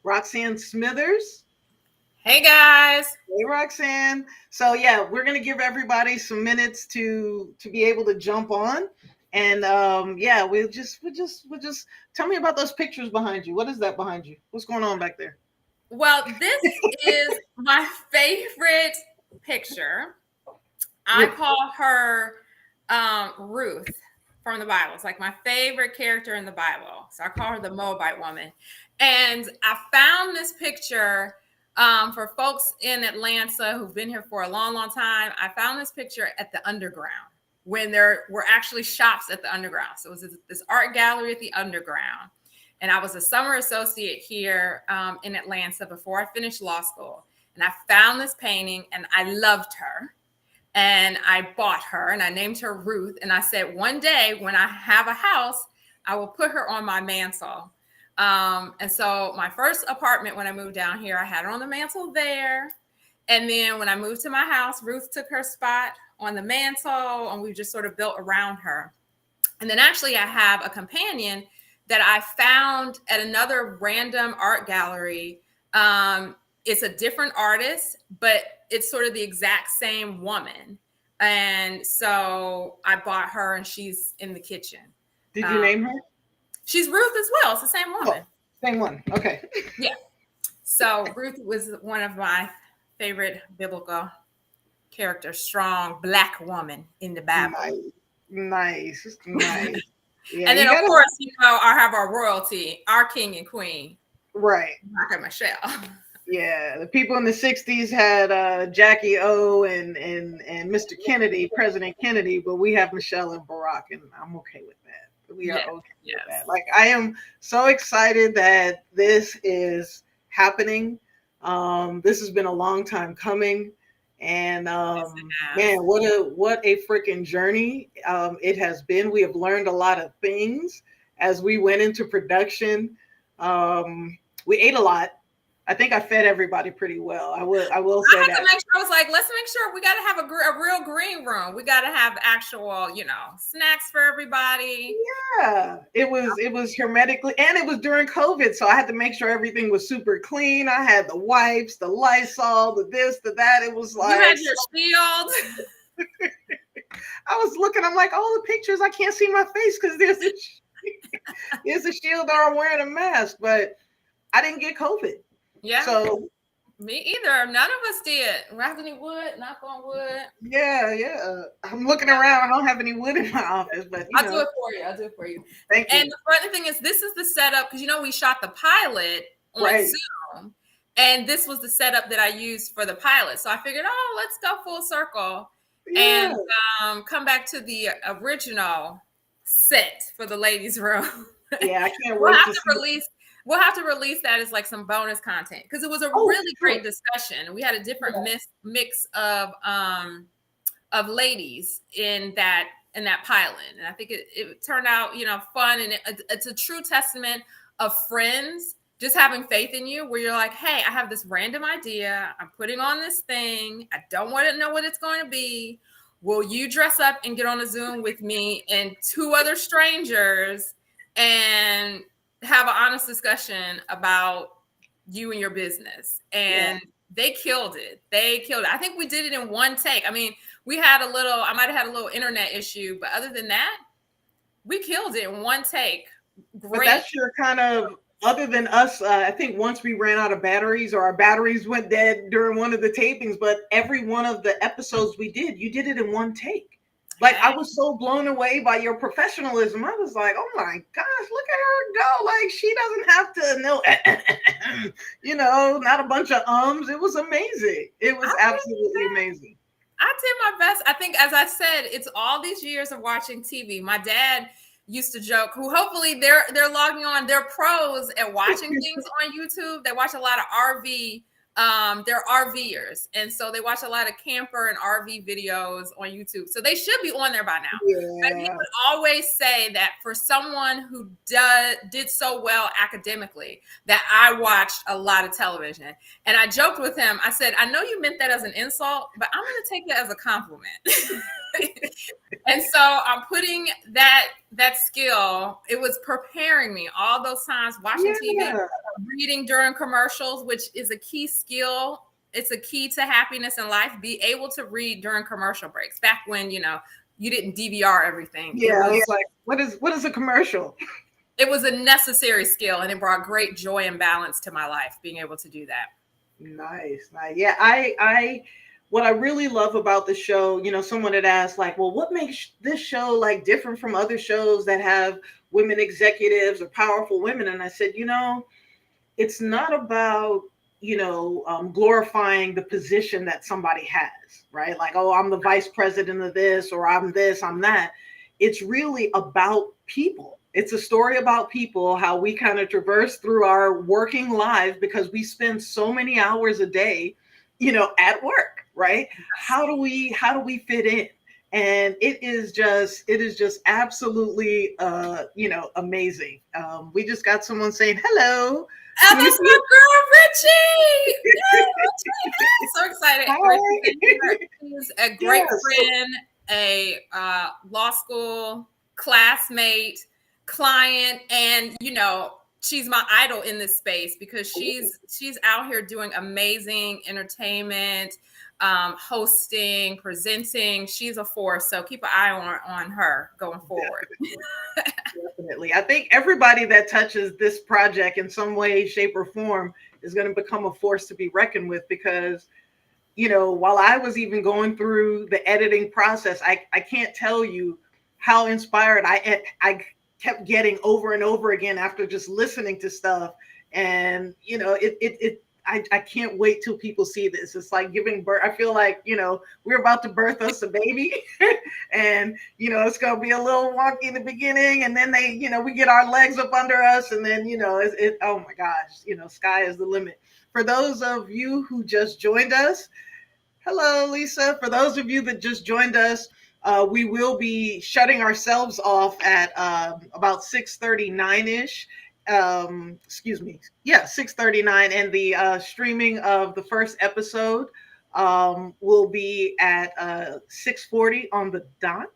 Roxanne Smithers. Hey guys. Hey, Roxanne. So yeah, we're gonna give everybody some minutes to be able to jump on, and yeah, we'll just tell me about those pictures behind you. What is that behind you? What's going on back there? Well, this is my favorite picture. I Ruth. call her Ruth from the Bible. It's like my favorite character in the Bible. So I call her the Moabite woman. And I found this picture for folks in Atlanta who've been here for a long, long time. I found this picture at the Underground when there were actually shops at the Underground. So it was this art gallery at the Underground. And I was a summer associate here in Atlanta before I finished law school. And I found this painting and I loved her. And I bought her and I named her Ruth. And I said, one day when I have a house, I will put her on my mantle. And so my first apartment when I moved down here, I had her on the mantle there. And then when I moved to my house, Ruth took her spot on the mantle and we just sort of built around her. And then actually I have a companion that I found at another random art gallery. It's a different artist, but it's sort of the exact same woman. And so I bought her and she's in the kitchen. Did you name her? She's Ruth as well. It's the same woman. Oh, same one. Okay. Yeah. So Ruth was one of my favorite biblical characters, strong Black woman in the Bible. Nice. Yeah, and then, of course, I have our royalty, our king and queen. Right. Dr. Michelle. Yeah, the people in the 60s had Jackie O and Mr. Kennedy, President Kennedy, but we have Michelle and Barack, and I'm okay with that. We are okay with that. Like, I am so excited that this is happening. This has been a long time coming. And man, what a freaking journey it has been. We have learned a lot of things as we went into production. We ate a lot. I think I fed everybody pretty well. I will say that. To make sure, I was like, let's make sure we got to have a real green room. We got to have actual, snacks for everybody. Yeah, it was hermetically, and it was during COVID, so I had to make sure everything was super clean. I had the wipes, the Lysol, the this, the that. It was like you had your shield. I was looking. I'm like, all the pictures, I can't see my face because there's a shield or I'm wearing a mask, but I didn't get COVID. Yeah. So me either. None of us did. Have any wood? Knock on wood. Yeah. I'm looking around. I don't have any wood in my office, but I'll do it for you. Thank you. And the funny thing is, this is the setup because we shot the pilot on Zoom, and this was the setup that I used for the pilot. So I figured, let's go full circle and come back to the original set for the ladies' room. Yeah, I can't wait to release. We'll have to release that as like some bonus content because it was a really great discussion. We had a different mix of ladies in that pilot, and I think it turned out fun, and it's a true testament of friends just having faith in you, where you're like, hey, I have this random idea, I'm putting on this thing, I don't want to know what it's going to be. Will you dress up and get on a Zoom with me and two other strangers and have an honest discussion about you and your business? And they killed it. I think we did it in one take. I mean, I might have had a little internet issue, but other than that, we killed it in one take. Great. But that's your kind of, other than us, I think once we ran out of batteries or our batteries went dead during one of the tapings, but every one of the episodes you did it in one take. Like, I was so blown away by your professionalism. I was like, oh my gosh, look at her go. Like, she doesn't have to know, not a bunch of ums. It was amazing. It was absolutely amazing. I did my best. I think, as I said, it's all these years of watching TV. My dad used to joke, who hopefully they're logging on, they're pros at watching things on YouTube. They watch a lot of RV. They're RVers, and so they watch a lot of camper and RV videos on YouTube. So they should be on there by now. Yeah. But he would always say that for someone who did so well academically, that I watched a lot of television. And I joked with him. I said, I know you meant that as an insult, but I'm going to take it as a compliment. And so I'm putting that that skill, it was preparing me all those times watching TV, reading during commercials, which is a key skill. It's a key to happiness in life. Be able to read during commercial breaks. Back when, you didn't DVR everything. Yeah, it's like, what is a commercial? It was a necessary skill, and it brought great joy and balance to my life, being able to do that. Nice. Yeah, what I really love about the show, someone had asked, like, well, what makes this show like different from other shows that have women executives or powerful women? And I said, it's not about, glorifying the position that somebody has, right? Like, oh, I'm the vice president of this, or I'm this, I'm that. It's really about people. It's a story about people, how we kind of traverse through our working lives because we spend so many hours a day, at work, right? How do we fit in? And it is just absolutely amazing. We just got someone saying hello. Oh, that's my girl, Richie. Yay, Richie. I'm so excited. Richie, she's a great friend, a law school classmate, client, and she's my idol in this space because she's out here doing amazing entertainment, hosting, presenting. She's a force. So keep an eye on her going forward. Definitely. I think everybody that touches this project in some way, shape, or form is going to become a force to be reckoned with because, while I was even going through the editing process, I can't tell you how inspired I kept getting over and over again after just listening to stuff. And, I can't wait till people see this. It's like giving birth. I feel like, we're about to birth us a baby and, it's going to be a little wonky in the beginning. And then we get our legs up under us and then, oh my gosh, sky is the limit. For those of you who just joined us, hello, Lisa. For those of you that just joined us, we will be shutting ourselves off at about 6:39-ish. 6:39, and the streaming of the first episode will be at 6:40 on the dot.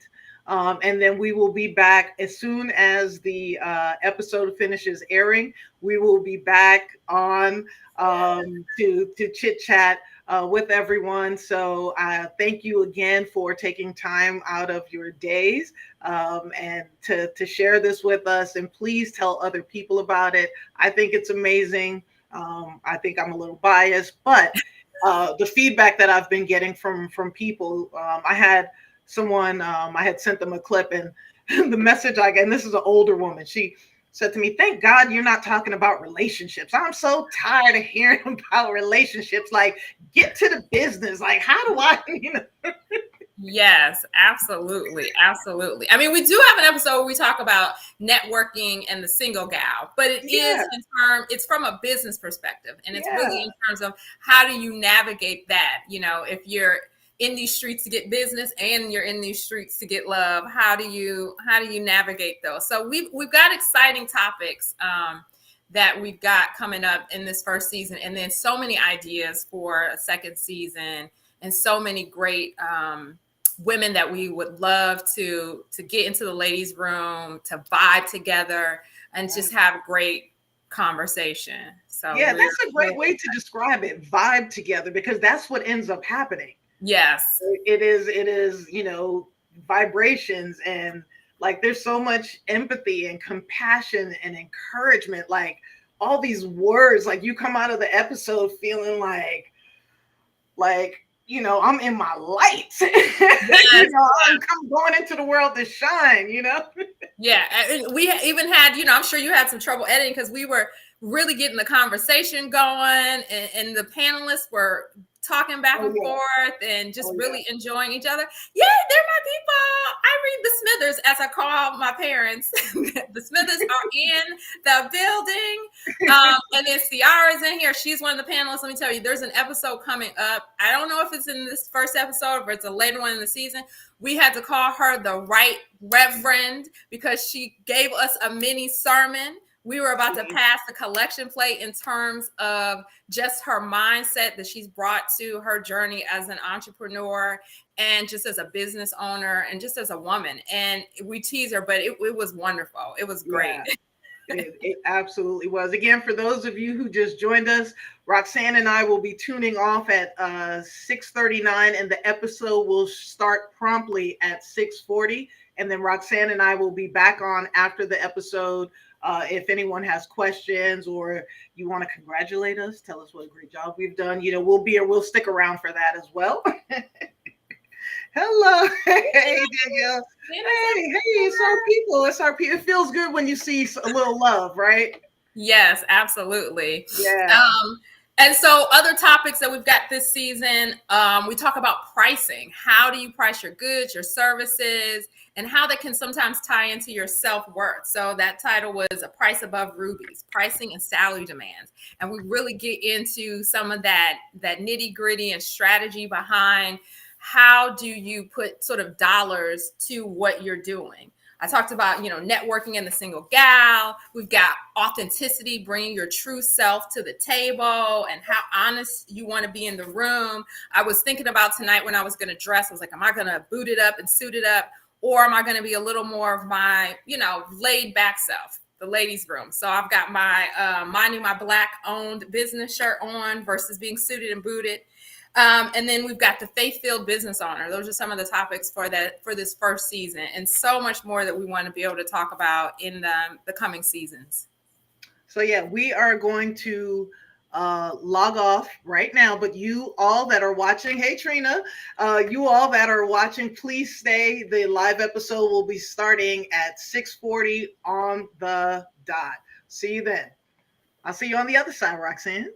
And then we will be back as soon as the episode finishes airing. We will be back on to chit chat with everyone. So thank you again for taking time out of your days and to share this with us. And please tell other people about it. I think it's amazing. I think I'm a little biased, but the feedback that I've been getting from people, I had someone, I had sent them a clip, and the message I got, and this is an older woman, she said to me, "Thank God you're not talking about relationships. I'm so tired of hearing about relationships. Like, get to the business. Like, how do I, Yes, absolutely. Absolutely. I mean, we do have an episode where we talk about networking and the single gal, but it's from a business perspective. And it's really in terms of how do you navigate that? If you're in these streets to get business and you're in these streets to get love, how do you navigate those? So we've got exciting topics that we've got coming up in this first season, and then so many ideas for a second season, and so many great women that we would love to get into the ladies' room, to vibe together, and just have great conversation. So that's a great way to describe it, vibe together, because that's what ends up happening. Yes, it is, vibrations, and like there's so much empathy and compassion and encouragement, like all these words, like you come out of the episode feeling like I'm in my light. Yes. I'm going into the world to shine, Yeah. And we even had, I'm sure you had some trouble editing because we were really getting the conversation going, and the panelists were talking back and forth and just really enjoying each other. Yeah, they're my people. I read the Smithers, as I call my parents. The Smithers are in the building. And then Ciara's in here. She's one of the panelists. Let me tell you, there's an episode coming up. I don't know if it's in this first episode or it's a later one in the season. We had to call her the Right Reverend because she gave us a mini sermon We were about to pass the collection plate in terms of just her mindset that she's brought to her journey as an entrepreneur and just as a business owner and just as a woman. And we tease her, but it was wonderful. It was great. Yeah. It absolutely was. Again, for those of you who just joined us, Roxanne and I will be tuning off at 6:39, and the episode will start promptly at 6:40. And then Roxanne and I will be back on after the episode. If anyone has questions or you want to congratulate us, tell us what a great job we've done. We'll stick around for that as well. Hello. Hey, Danielle. Hey, it's our people. It's our people. It feels good when you see a little love, right? Yes, absolutely. Yeah. And so other topics that we've got this season, we talk about pricing. How do you price your goods, your services, and how that can sometimes tie into your self-worth. So that title was A Price Above Rubies, Pricing and Salary Demands. And we really get into some of that nitty gritty and strategy behind how do you put sort of dollars to what you're doing. I talked about, networking and the single gal. We've got authenticity, bringing your true self to the table and how honest you want to be in the room. I was thinking about tonight when I was going to dress, I was like, am I going to boot it up and suit it up? Or am I going to be a little more of my, laid back self, the ladies' room? So I've got my minding my Black owned business shirt on versus being suited and booted. And then we've got the faith-filled business owner. Those are some of the topics for this first season, and so much more that we want to be able to talk about in the coming seasons. So yeah, we are going to log off right now, but you all that are watching, hey Trina, you all that are watching, please stay. The live episode will be starting at 6:40 on the dot. See you then. I'll see you on the other side, Roxanne.